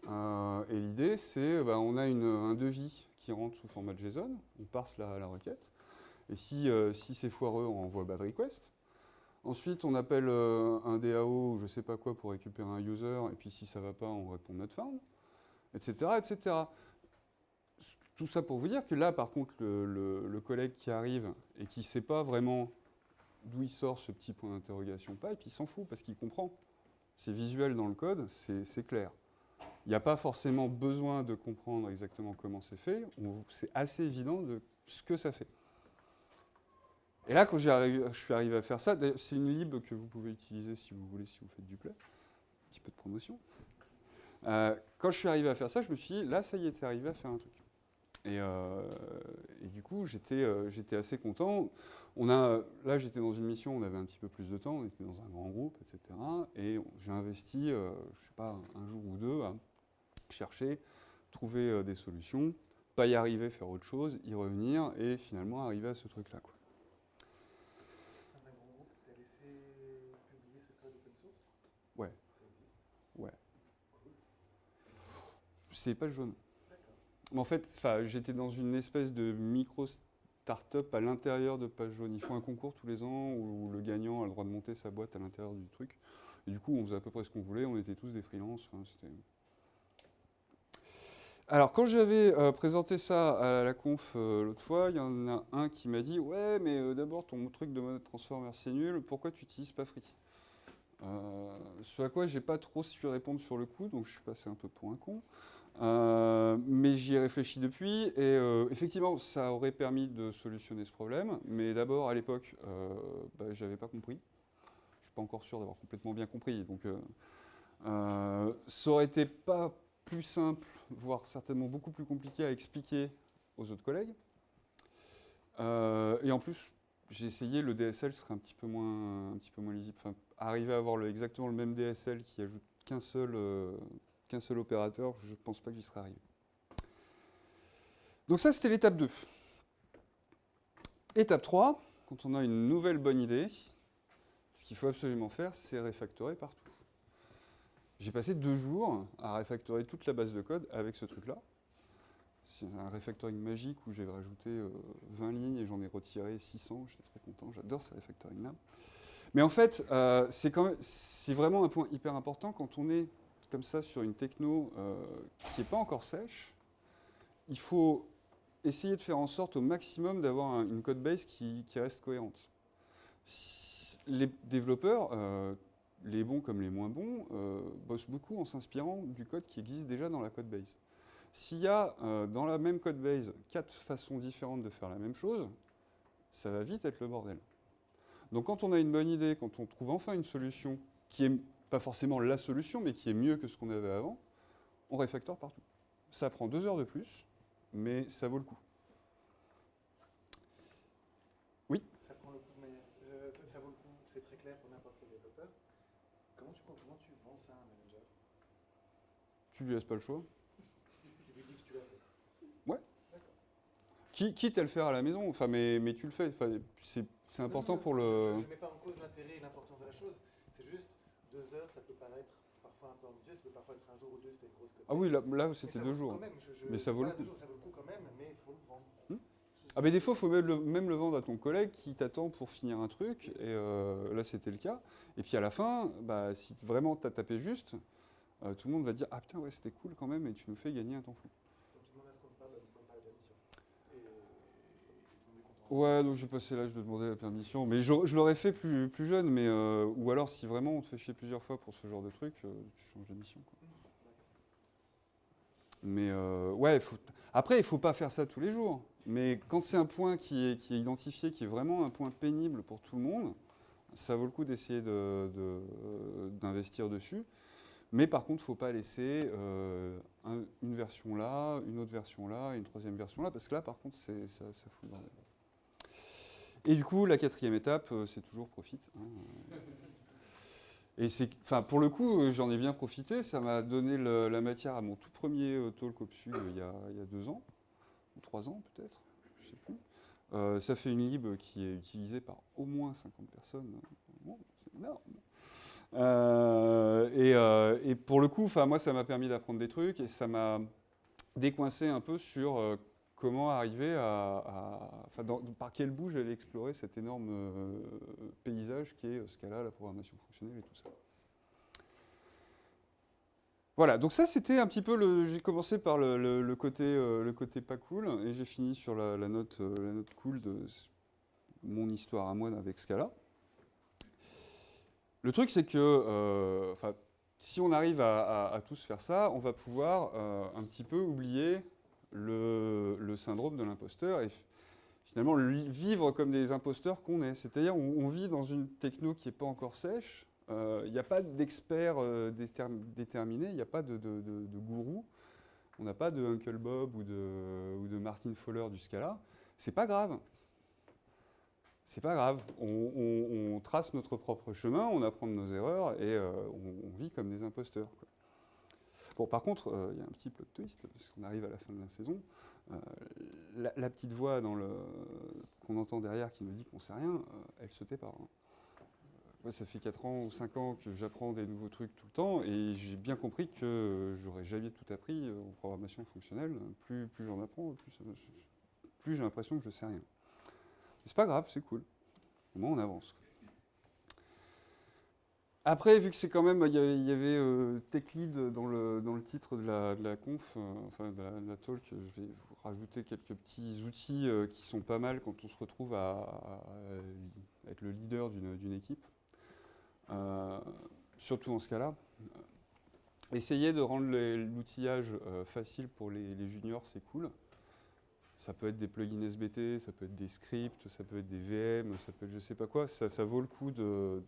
Speaker 1: Et l'idée, c'est on a un devis qui rentre sous format JSON, on parse la requête. Et si c'est foireux, on envoie bad request. Ensuite, on appelle un DAO ou je ne sais pas quoi pour récupérer un user, et puis si ça ne va pas, on répond not found, etc., etc. Tout ça pour vous dire que là, par contre, le collègue qui arrive et qui ne sait pas vraiment d'où il sort ce petit point d'interrogation pipe, il s'en fout parce qu'il comprend. C'est visuel dans le code, c'est clair. Il n'y a pas forcément besoin de comprendre exactement comment c'est fait, c'est assez évident de ce que ça fait. Et là, quand je suis arrivé à faire ça, c'est une lib que vous pouvez utiliser si vous voulez, si vous faites du play. Un petit peu de promotion. Quand je suis arrivé à faire ça, je me suis dit, là, ça y est, t'es arrivé à faire un truc. Et du coup, j'étais assez content. Là, j'étais dans une mission, on avait un petit peu plus de temps, on était dans un grand groupe, etc. Et j'ai investi, je ne sais pas, un jour ou deux à chercher, trouver des solutions, pas y arriver, faire autre chose, y revenir, et finalement arriver à ce truc-là, quoi.
Speaker 2: Dans un grand groupe, tu as laissé publier ce code open source?
Speaker 1: Ouais.
Speaker 2: Ça existe?
Speaker 1: Ouais.
Speaker 2: Cool.
Speaker 1: C'est pas jaune.
Speaker 2: D'accord.
Speaker 1: Mais en fait, j'étais dans une espèce de micro-startup à l'intérieur de Page Jaune. Ils font un concours tous les ans où le gagnant a le droit de monter sa boîte à l'intérieur du truc. Et du coup, on faisait à peu près ce qu'on voulait. On était tous des freelances. Enfin, alors, quand j'avais présenté ça à la conf l'autre fois, il y en a un qui m'a dit « Ouais, mais d'abord, ton truc de monnaie transformer, c'est nul. Pourquoi tu n'utilises pas Free ?» Ce à quoi j'ai pas trop su répondre sur le coup, donc je suis passé un peu pour un con. Mais j'y ai réfléchi depuis, et effectivement, ça aurait permis de solutionner ce problème. Mais d'abord, à l'époque, j'avais pas compris. Je suis pas encore sûr d'avoir complètement bien compris. Donc, ça aurait été pas plus simple, voire certainement beaucoup plus compliqué à expliquer aux autres collègues. Et en plus, j'ai essayé, le DSL serait un petit peu moins lisible. Enfin, arriver à avoir exactement le même DSL qui ajoute qu'un seul opérateur, je ne pense pas que j'y serais arrivé. Donc ça, c'était l'étape 2. Étape 3, quand on a une nouvelle bonne idée, ce qu'il faut absolument faire, c'est refactorer partout. J'ai passé 2 jours à refactorer toute la base de code avec ce truc-là. C'est un refactoring magique où j'ai rajouté 20 lignes et j'en ai retiré 600. J'étais très content, j'adore ce refactoring-là. Mais en fait, c'est vraiment un point hyper important quand on est comme ça sur une techno qui n'est pas encore sèche. Il faut essayer de faire en sorte au maximum d'avoir une code base qui reste cohérente. Les développeurs, les bons comme les moins bons, bossent beaucoup en s'inspirant du code qui existe déjà dans la code base. S'il y a dans la même code base 4 façons différentes de faire la même chose, ça va vite être le bordel. Donc quand on a une bonne idée, quand on trouve enfin une solution qui est pas forcément la solution, mais qui est mieux que ce qu'on avait avant, on refactore partout. Ça prend 2 heures de plus, mais ça vaut le coup. Oui?
Speaker 2: Ça prend le coup de manière. Ça vaut le coup, c'est très clair pour n'importe quel développeur. Comment tu vends ça à un manager?
Speaker 1: Tu lui laisses pas le choix.
Speaker 2: Tu lui dis que tu l'as fait.
Speaker 1: Ouais.
Speaker 2: D'accord.
Speaker 1: Quitte à le faire à la maison, enfin, mais tu le fais. Enfin, c'est important pour le...
Speaker 2: Je ne mets pas en cause l'intérêt et l'importance de la chose. C'est juste 2 heures, ça peut paraître parfois un peu ambitieux, ça peut parfois être un jour ou deux, c'était une grosse code.
Speaker 1: Ah oui, là c'était 2 jours.
Speaker 2: Même,
Speaker 1: mais ça vaut le coup.
Speaker 2: Ça vaut le coup quand même, mais il faut le vendre.
Speaker 1: Ah mais des fois, il faut même le vendre à ton collègue qui t'attend pour finir un truc, et là c'était le cas. Et puis à la fin, si vraiment tu as tapé juste, tout le monde va dire « Ah putain, ouais, c'était cool quand même, et tu nous fais gagner un temps fou. »
Speaker 2: Donc tu demandes à ce qu'on te parle de la mission. Et tout le monde est content.
Speaker 1: Ouais, donc j'ai passé l'âge de demander la permission, mais je l'aurais fait plus jeune, mais ou alors si vraiment on te fait chier plusieurs fois pour ce genre de truc, tu changes de mission, quoi. Mais ouais, après, il ne faut pas faire ça tous les jours. Mais quand c'est un point qui est identifié, qui est vraiment un point pénible pour tout le monde, ça vaut le coup d'essayer d'investir dessus. Mais par contre, il ne faut pas laisser une version là, une autre version là, une troisième version là, parce que là, par contre, ça fout le bordel. Et du coup, la 4e étape, c'est toujours profite. Hein. Et pour le coup, j'en ai bien profité. Ça m'a donné la matière à mon tout premier talk au PSU il y a 2 ans, ou 3 ans peut-être, je ne sais plus. Ça fait une lib qui est utilisée par au moins 50 personnes. Bon, c'est énorme. Et pour le coup, moi, ça m'a permis d'apprendre des trucs et ça m'a décoincé un peu sur comment arriver enfin, par quel bout j'allais explorer cet énorme paysage qui est Scala, la programmation fonctionnelle et tout ça. Voilà, donc ça c'était un petit peu j'ai commencé par le côté pas cool et j'ai fini sur la note cool de mon histoire à moi avec Scala. Le truc c'est que enfin, si on arrive à tous faire ça, on va pouvoir un petit peu oublier le syndrome de l'imposteur et finalement vivre comme des imposteurs qu'on est. C'est-à-dire on vit dans une techno qui n'est pas encore sèche, il n'y a pas d'expert déterminé, il n'y a pas de gourou, on n'a pas de Uncle Bob ou de Martin Fowler du Scala. C'est pas grave. C'est pas grave. On trace notre propre chemin, on apprend de nos erreurs et on vit comme des imposteurs, quoi. Bon, par contre, il y a un petit plot twist, parce qu'on arrive à la fin de la saison. La petite voix qu'on entend derrière qui nous dit qu'on ne sait rien, elle se tait pas. Hein. Moi, ça fait 4 ans ou 5 ans que j'apprends des nouveaux trucs tout le temps, et j'ai bien compris que j'aurais jamais tout appris en programmation fonctionnelle. Plus j'en apprends, plus j'ai l'impression que je sais rien. Mais c'est pas grave, c'est cool. Au moins, on avance. Après, vu que c'est quand même, il y avait Tech Lead dans le titre de la conf, enfin de la talk, je vais vous rajouter quelques petits outils qui sont pas mal quand on se retrouve à être le leader d'une équipe. Surtout en ce cas-là. Essayez de rendre l'outillage facile pour les juniors, c'est cool. Ça peut être des plugins SBT, ça peut être des scripts, ça peut être des VM, ça peut être je sais pas quoi. Ça vaut le coup de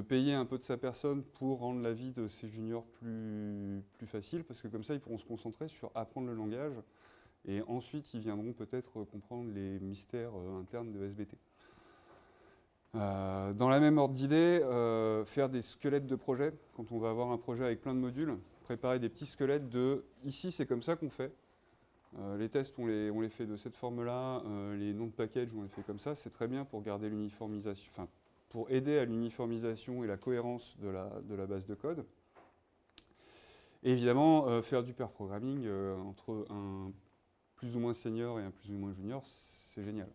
Speaker 1: payer un peu de sa personne pour rendre la vie de ces juniors plus facile, parce que comme ça, ils pourront se concentrer sur apprendre le langage, et ensuite, ils viendront peut-être comprendre les mystères internes de SBT. Dans la même ordre d'idée, faire des squelettes de projet, quand on va avoir un projet avec plein de modules, préparer des petits squelettes de « ici, c'est comme ça qu'on fait ». Les tests, on les fait de cette forme-là, les noms de package, on les fait comme ça, c'est très bien pour garder l'uniformisation, enfin, pour aider à l'uniformisation et la cohérence de la base de code. Et évidemment, faire du pair programming entre un plus ou moins senior et un plus ou moins junior, c'est génial.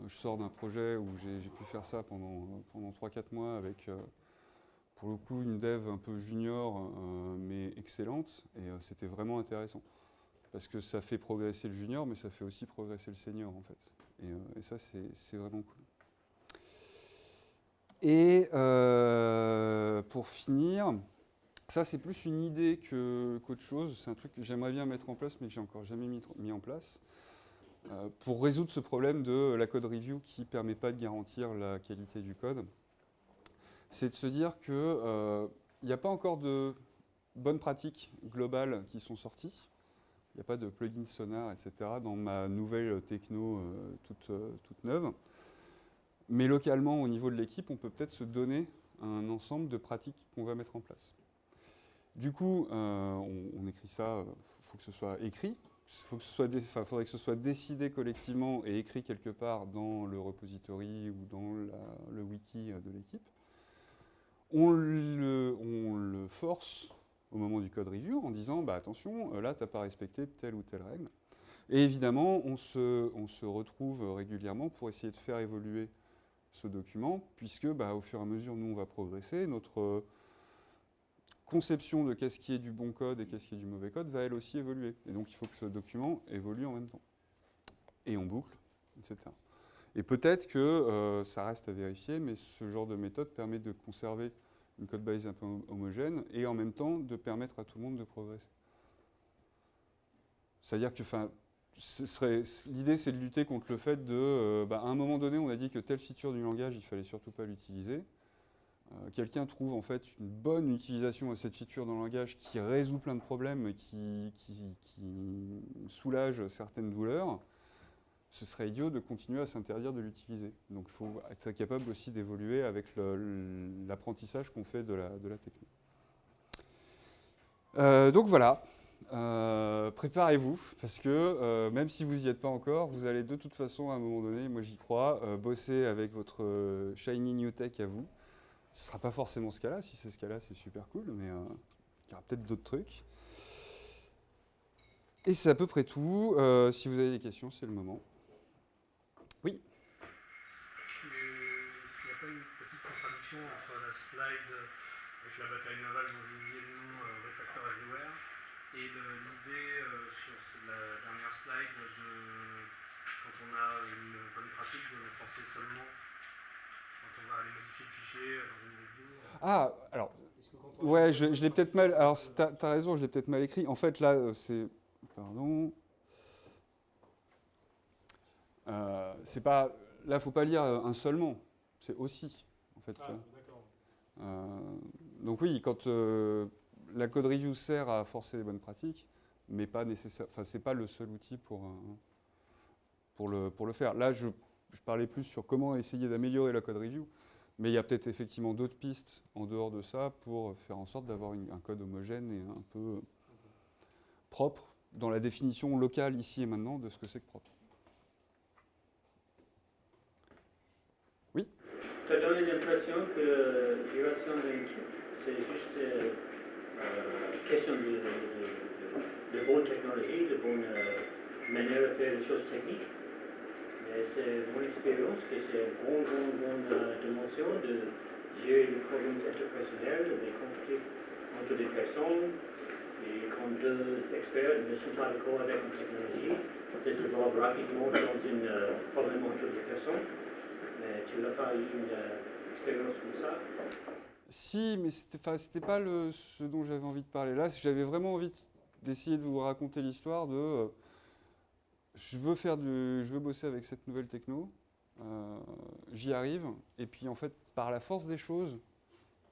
Speaker 1: Je sors d'un projet où j'ai pu faire ça pendant 3-4 mois avec, pour le coup, une dev un peu junior, mais excellente, et c'était vraiment intéressant. Parce que ça fait progresser le junior, mais ça fait aussi progresser le senior, en fait. Et ça, c'est vraiment cool. Et pour finir, ça c'est plus une idée qu'autre chose. C'est un truc que j'aimerais bien mettre en place, mais que j'ai encore jamais mis en place. Pour résoudre ce problème de la code review qui ne permet pas de garantir la qualité du code, c'est de se dire qu'il n'y a pas encore de bonnes pratiques globales qui sont sorties. Il n'y a pas de plugin Sonar, etc. dans ma nouvelle techno toute neuve. Mais localement, au niveau de l'équipe, on peut peut-être se donner un ensemble de pratiques qu'on va mettre en place. Du coup, on écrit ça, il faut que ce soit écrit, il faudrait que ce soit décidé collectivement et écrit quelque part dans le repository ou dans le wiki de l'équipe. On le force au moment du code review en disant bah, attention, là, tu n'as pas respecté telle ou telle règle. Et évidemment, on se retrouve régulièrement pour essayer de faire évoluer ce document, puisque bah, au fur et à mesure, nous, on va progresser. Notre conception de qu'est-ce qui est du bon code et qu'est-ce qui est du mauvais code va elle aussi évoluer. Et donc, il faut que ce document évolue en même temps. Et on boucle, etc. Et peut-être que ça reste à vérifier, mais ce genre de méthode permet de conserver une code base un peu homogène et en même temps de permettre à tout le monde de progresser. C'est-à-dire que, l'idée, c'est de lutter contre le fait de, à un moment donné, on a dit que telle feature du langage, il ne fallait surtout pas l'utiliser. Quelqu'un trouve en fait une bonne utilisation de cette feature dans le langage qui résout plein de problèmes, qui soulage certaines douleurs. Ce serait idiot de continuer à s'interdire de l'utiliser. Donc il faut être capable aussi d'évoluer avec l'apprentissage qu'on fait de la techno. Donc voilà. Préparez-vous, parce que même si vous n'y êtes pas encore, vous allez de toute façon, à un moment donné, moi j'y crois, bosser avec votre shiny new tech à vous. Ce ne sera pas forcément ce cas-là. Si c'est ce cas-là, c'est super cool, mais il y aura peut-être d'autres trucs. Et c'est à peu près tout. Si vous avez des questions, c'est le moment. Oui.
Speaker 3: Est-ce qu'il n'y a pas une petite contradiction entre la slide avec la bataille navale dont j'ai oublié le nom, Refactor Everywhere, et l'idée sur la dernière slide de quand on a une bonne pratique de le forcer seulement quand on va aller modifier le fichier dans une review.
Speaker 1: Ah, alors,
Speaker 3: Est-ce que quand on
Speaker 1: ouais, je l'ai peut-être mal. Alors, t'as raison, je l'ai peut-être mal écrit. En fait, là, c'est. Pardon. C'est pas. Là, faut pas lire un seulement. C'est aussi, en fait.
Speaker 3: Ah, d'accord.
Speaker 1: Donc oui, quand la code review sert à forcer les bonnes pratiques, mais pas nécessaire. Enfin, c'est pas le seul outil pour le faire. Là, je parlais plus sur comment essayer d'améliorer la code review, mais il y a peut-être effectivement d'autres pistes en dehors de ça pour faire en sorte d'avoir un code homogène et un peu propre dans la définition locale ici et maintenant de ce que c'est que propre. Oui.
Speaker 4: Tu as donné l'impression que duration d'un truc, c'est juste question de bonne technologie, de bonne manière de faire les choses techniques. Mais c'est mon expérience que c'est une grande dimension de gérer les problèmes interpersonnels, les conflits entre des personnes. Et quand deux experts ne sont pas d'accord avec une technologie, c'est de voir rapidement dans un problème entre deux personnes. Mais tu n'as pas eu une expérience comme ça?
Speaker 1: Si, mais c'était pas ce dont j'avais envie de parler. Là, j'avais vraiment envie d'essayer de vous raconter l'histoire de je veux bosser avec cette nouvelle techno, j'y arrive, et puis en fait, par la force des choses,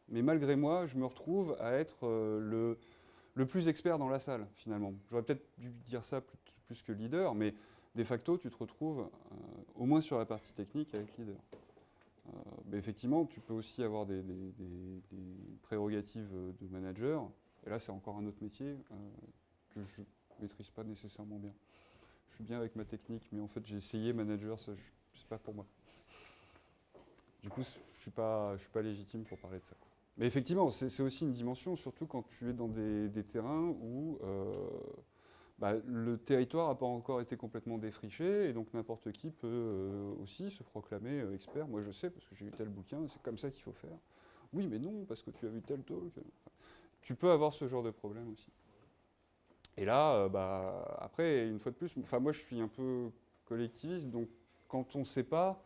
Speaker 1: mais malgré moi, je me retrouve à être le plus expert dans la salle, finalement. J'aurais peut-être dû dire ça plus que leader, mais de facto, tu te retrouves, au moins sur la partie technique, avec leader. Mais effectivement, tu peux aussi avoir des prérogatives de manager, et là, c'est encore un autre métier que je ne maîtrise pas nécessairement bien. Je suis bien avec ma technique, mais en fait, j'ai essayé manager, ça, c'est pas pour moi. Du coup, je suis pas légitime pour parler de ça. Mais effectivement, c'est aussi une dimension, surtout quand tu es dans des terrains où le territoire n'a pas encore été complètement défriché, et donc n'importe qui peut aussi se proclamer expert. Moi, je sais, parce que j'ai lu tel bouquin, c'est comme ça qu'il faut faire. Oui, mais non, parce que tu as vu tel talk. Enfin, tu peux avoir ce genre de problème aussi. Et là, après, une fois de plus, moi, je suis un peu collectiviste, donc quand on ne sait pas,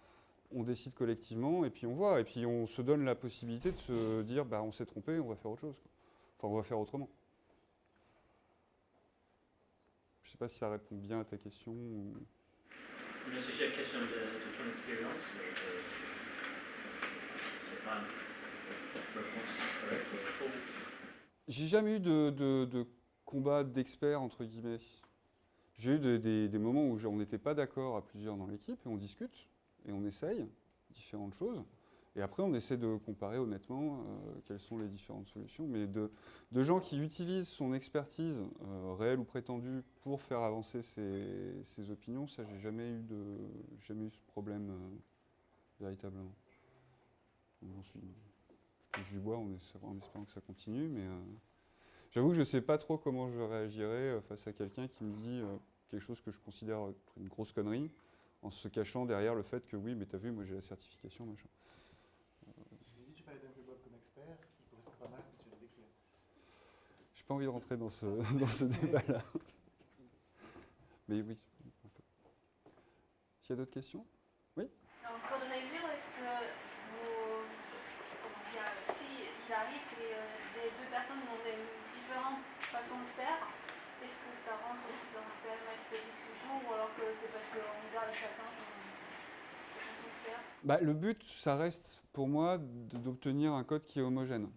Speaker 1: on décide collectivement, et puis on voit, et puis on se donne la possibilité de se dire, on s'est trompé, on va faire autre chose. Enfin, on va faire autrement. Je ne sais pas si ça répond bien à ta question.
Speaker 4: Mais c'est juste une question de ton expérience, mais c'est pas une réponse correcte ou fausse.
Speaker 1: J'ai jamais eu de combat d'experts, entre guillemets. J'ai eu des moments où on n'était pas d'accord à plusieurs dans l'équipe, et on discute, et on essaye différentes choses. Et après, on essaie de comparer honnêtement quelles sont les différentes solutions. Mais de gens qui utilisent son expertise, réelle ou prétendue, pour faire avancer ses opinions, ça, j'ai jamais eu ce problème véritablement. Je touche du bois en espérant que ça continue, mais j'avoue que je ne sais pas trop comment je réagirais face à quelqu'un qui me dit quelque chose que je considère être une grosse connerie, en se cachant derrière le fait que oui, mais t'as vu, moi j'ai la certification, machin.
Speaker 2: Si tu parlais d'un peu Bob comme expert, je correspond pas mal à ce que tu viens de décrire.
Speaker 1: J'ai pas envie de rentrer dans ce débat-là. Mais oui. S'il y a d'autres questions? Oui.
Speaker 5: Dans le code review, est-ce que vous, comment dire, si il arrive que les deux personnes ont des différentes façons de faire, est-ce que ça rentre aussi dans le périmètre de discussion, ou alors que c'est parce qu'on garde chacun sa façon de faire?
Speaker 1: Le but, ça reste pour moi d'obtenir un code qui est homogène.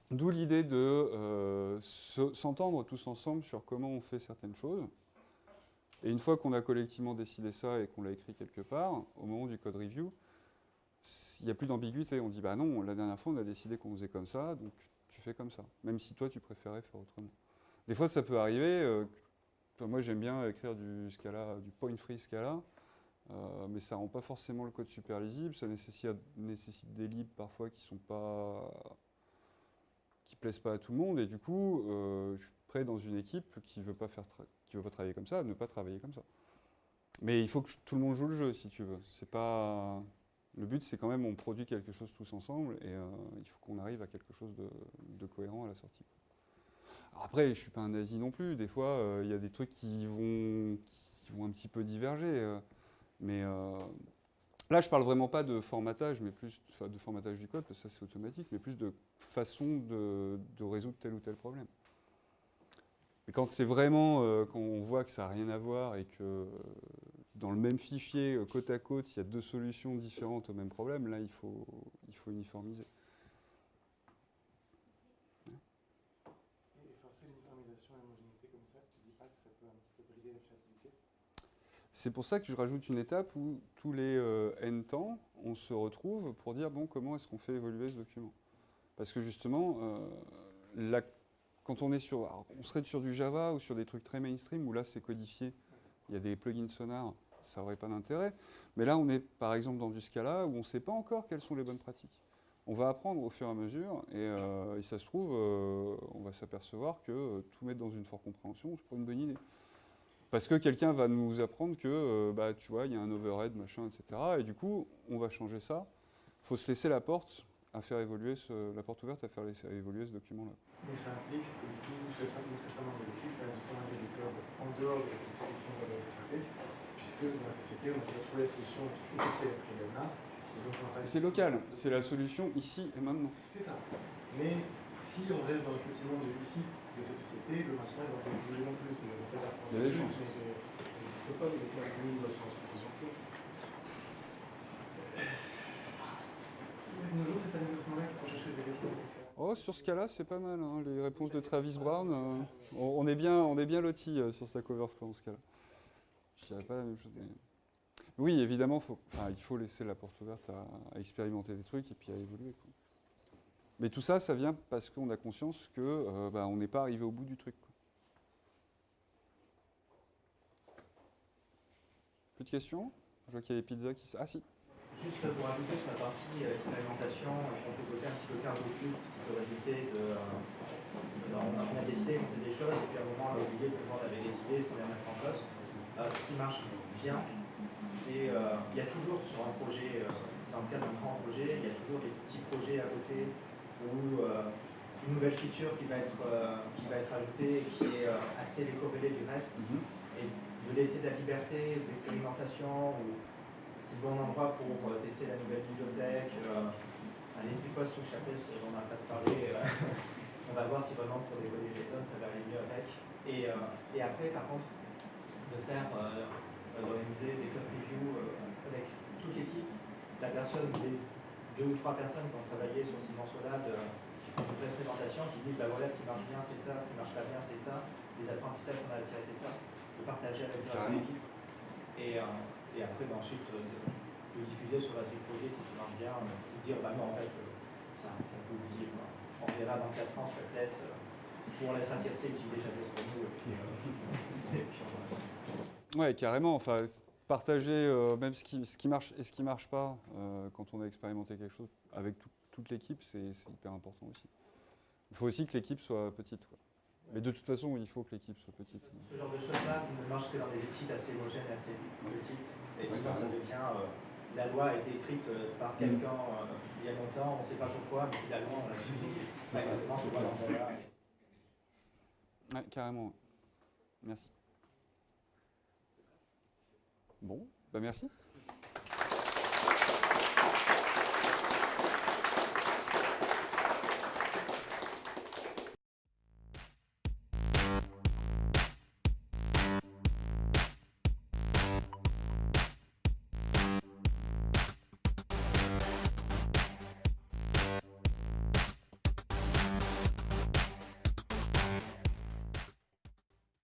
Speaker 1: D'où l'idée de s'entendre tous ensemble sur comment on fait certaines choses. Et une fois qu'on a collectivement décidé ça et qu'on l'a écrit quelque part, au moment du code review, il n'y a plus d'ambiguïté. On dit, non, la dernière fois, on a décidé qu'on faisait comme ça, donc tu fais comme ça. Même si toi, tu préférais faire autrement. Des fois, ça peut arriver. Moi, j'aime bien écrire du Scala, du point-free Scala, mais ça ne rend pas forcément le code super lisible. Ça nécessite des libs parfois qui qui plaisent pas à tout le monde, et du coup, je suis prêt dans une équipe qui veut pas travailler comme ça, à ne pas travailler comme ça. Mais il faut que tout le monde joue le jeu, si tu veux. C'est pas... Le but, c'est quand même, on produit quelque chose tous ensemble, et il faut qu'on arrive à quelque chose de cohérent à la sortie. Alors après, je ne suis pas un nazi non plus. Des fois, il y a des trucs qui vont un petit peu diverger. Mais là, je ne parle vraiment pas de formatage, mais plus de formatage du code, parce que ça, c'est automatique, mais plus de façon de résoudre tel ou tel problème. Mais quand c'est vraiment, quand on voit que ça n'a rien à voir et que dans le même fichier, côte à côte, il y a deux solutions différentes au même problème, là, il faut uniformiser.
Speaker 2: Et forcer l'uniformisation et l'homogénéité comme ça, tu ne dis pas que ça peut un petit peu brider la créativité?
Speaker 1: C'est pour ça que je rajoute une étape où tous les N temps, on se retrouve pour dire, bon, comment est-ce qu'on fait évoluer ce document? Parce que justement, quand on est on serait sur du Java ou sur des trucs très mainstream, où là, c'est codifié, il y a des plugins sonars, ça n'aurait pas d'intérêt. Mais là, on est par exemple dans du Scala, où on ne sait pas encore quelles sont les bonnes pratiques. On va apprendre au fur et à mesure, et ça se trouve, on va s'apercevoir que tout mettre dans une forte compréhension, c'est pas une bonne idée. Parce que quelqu'un va nous apprendre que, tu vois, il y a un overhead, machin, etc. Et du coup, on va changer ça. Il faut se laisser la porte à faire évoluer la porte ouverte à faire évoluer ce document-là.
Speaker 2: Mais ça implique que tout certains membres de l'équipe a du temps à du code en dehors de la société, puisque dans la société, on peut trouver la solution officielle à ce problème-là.
Speaker 1: C'est local, c'est la solution ici et maintenant.
Speaker 2: C'est ça. Mais si on reste dans le petit monde ici de cette société, le machin va pas bouger non plus.
Speaker 1: Il y a des chances.
Speaker 2: Je ne peux pas vous écrire un livre sur ce que j'en fais. De nos jours, c'est pas nécessairement là qu'il faut chercher des réponses.
Speaker 1: Oh, sur ce cas-là, c'est pas mal. Hein. Les réponses de Travis Brown, on est bien lotis sur Stack Overflow en ce cas-là. Je dirais pas la même chose. Mais... Oui, évidemment, il faut laisser la porte ouverte à expérimenter des trucs et puis à évoluer, quoi. Mais tout ça, ça vient parce qu'on a conscience qu'on n'est pas arrivé au bout du truc, quoi. Plus de questions? Je vois qu'il y a des pizzas qui... Ah si.
Speaker 6: Juste pour ajouter sur la partie expérimentation, on peut côté un petit peu cargo-cube qui peut résulter de... on a décidé qu'on faisait des choses et puis à un moment on a oublié que le monde avait décidé, c'est la mettre en place. Ce qui marche bien, c'est il y a toujours sur un projet, dans le cadre d'un grand projet, il y a toujours des petits projets à côté où une nouvelle feature qui va être ajoutée et qui est assez décorrélée du reste, et de laisser de la liberté, de l'expérimentation, ou c'est le bon endroit pour tester la nouvelle bibliothèque. Allez, c'est quoi ce truc Chapelle dont on a pas parlé on va voir si vraiment pour décoder les zones, ça va aller mieux avec. Et après, par contre, de faire, d'organiser des code reviews avec toute l'équipe, la personne ou des 2 ou 3 personnes qui ont travaillé sur ces morceaux-là de présentation, qui disent, voilà, ce qui marche bien, c'est ça, ce qui marche pas bien, c'est ça, les apprentissages qu'on a attirés, c'est ça, de partager avec l'équipe. Et après, ensuite, de diffuser sur la suite du projet si ça marche bien, de dire, non, en fait, ça, on peut vous dire, on verra dans 4 ans, je laisse, ou on laissera CRC utiliser Chapelle pour nous, et puis on va...
Speaker 1: Ouais, carrément. Enfin, partager même ce qui marche et ce qui ne marche pas quand on a expérimenté quelque chose avec toute l'équipe, c'est hyper important aussi. Il faut aussi que l'équipe soit petite, quoi. Mais de toute façon, il faut que l'équipe soit petite.
Speaker 6: Ce genre de choses-là ne marche que dans des équipes assez homogènes et assez petites. Et sinon, ça devient... la loi a été écrite par quelqu'un il y a longtemps, on ne sait pas pourquoi, mais c'est la loi, on l'a suivi. C'est exactement ce qu'on va dans là.
Speaker 1: Ouais, carrément. Merci. Bon, merci.